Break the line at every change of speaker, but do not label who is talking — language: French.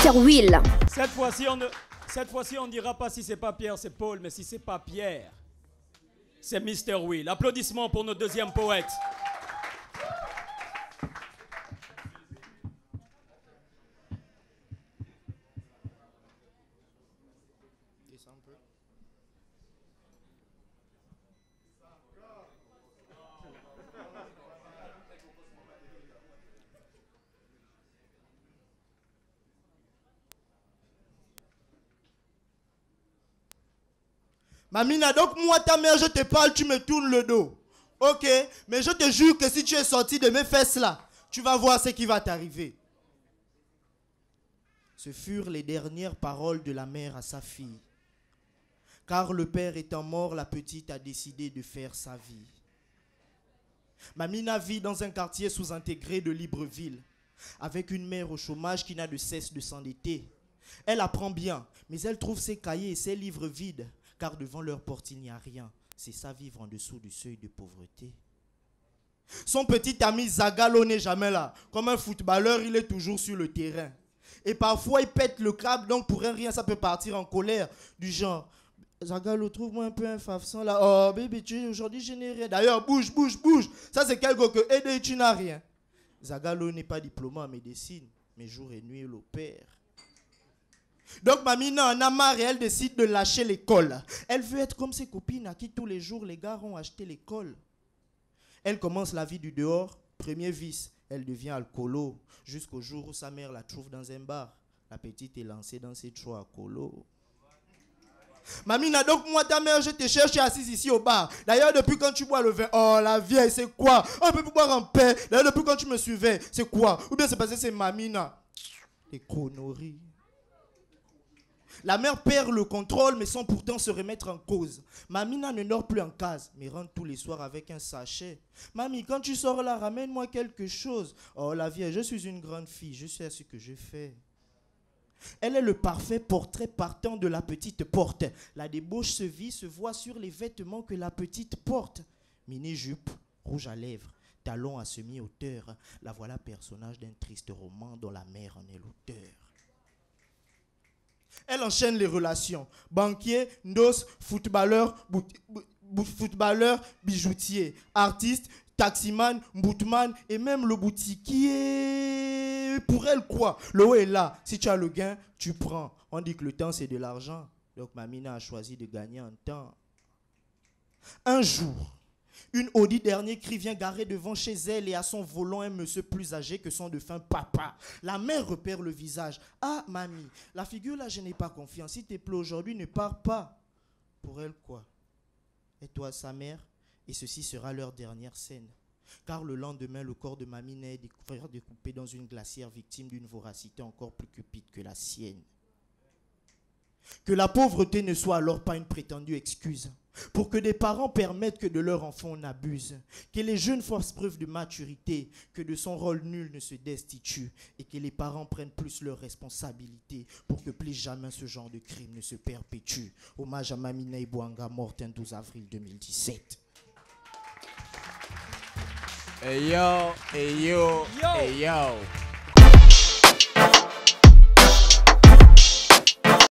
Mr. Will.
Cette fois-ci, on ne dira pas si c'est pas Pierre, c'est Paul, mais si c'est pas Pierre, c'est Mr. Will. Applaudissements pour notre deuxième poète.
Mamina, donc moi, ta mère, je te parle, tu me tournes le dos. Ok, mais je te jure que si tu es sorti de mes fesses là, tu vas voir ce qui va t'arriver. Ce furent les dernières paroles de la mère à sa fille. Car le père étant mort, la petite a décidé de faire sa vie. Mamina vit dans un quartier sous-intégré de Libreville, avec une mère au chômage qui n'a de cesse de s'endetter. Elle apprend bien, mais elle trouve ses cahiers et ses livres vides. Car devant leur porte, il n'y a rien. C'est ça, vivre en dessous du seuil de pauvreté. Son petit ami Zagalo n'est jamais là. Comme un footballeur, il est toujours sur le terrain. Et parfois, il pète le câble, donc pour un rien, ça peut partir en colère. Du genre, Zagalo, trouve-moi un peu un fafsan là. Oh, bébé, aujourd'hui, je n'ai rien. D'ailleurs, bouge, bouge, bouge. Ça, c'est quelque chose que aider, tu n'as rien. Zagalo n'est pas diplômé en médecine, mais jour et nuit, il opère. Donc Mamina en a marre et elle décide de lâcher l'école. Elle veut être comme ses copines à qui tous les jours les gars ont acheté l'école. Elle commence la vie du dehors. Premier vice, elle devient alcoolo. Jusqu'au jour où sa mère la trouve dans un bar. La petite est lancée dans ses choix alcoolo. Mamina, donc moi ta mère, je te cherche assise ici au bar. D'ailleurs depuis quand tu bois le vin, oh la vieille c'est quoi? On peut boire en paix. D'ailleurs depuis quand tu me suivais, c'est quoi? Ou bien c'est parce que c'est Mamina. Les conneries. La mère perd le contrôle, mais sans pourtant se remettre en cause. Mamina ne dort plus en case, mais rentre tous les soirs avec un sachet. Mamie, quand tu sors là, ramène-moi quelque chose. Oh, la vieille, je suis une grande fille, je sais ce que je fais. Elle est le parfait portrait partant de la petite porte. La débauche se voit sur les vêtements que la petite porte. Mini-jupe, rouge à lèvres, talons à semi-hauteur. La voilà personnage d'un triste roman dont la mère en est l'auteur. Elle enchaîne les relations. Banquier, ndos, footballeur, bijoutier, artiste, taximan, bootman et même le boutiquier. Pour elle, quoi? Le haut est là. Si tu as le gain, tu prends. On dit que le temps, c'est de l'argent. Donc, Mamina a choisi de gagner en temps. Un jour, une Audi dernier cri vient garer devant chez elle et à son volant un monsieur plus âgé que son défunt papa. La mère repère le visage. Ah, mamie, la figure là, je n'ai pas confiance. S'il te plaît, aujourd'hui, ne pars pas. Pour elle, quoi? Et toi, sa mère? Et ceci sera leur dernière scène. Car le lendemain, le corps de mamie est découpé dans une glacière victime d'une voracité encore plus cupide que la sienne. Que la pauvreté ne soit alors pas une prétendue excuse pour que des parents permettent que de leur enfant on abuse, que les jeunes fassent preuve de maturité, que de son rôle nul ne se destitue et que les parents prennent plus leurs responsabilités pour que plus jamais ce genre de crime ne se perpétue. Hommage à Mamina Ibouanga, morte un 12 avril 2017.
Hey yo, hey yo, hey yo.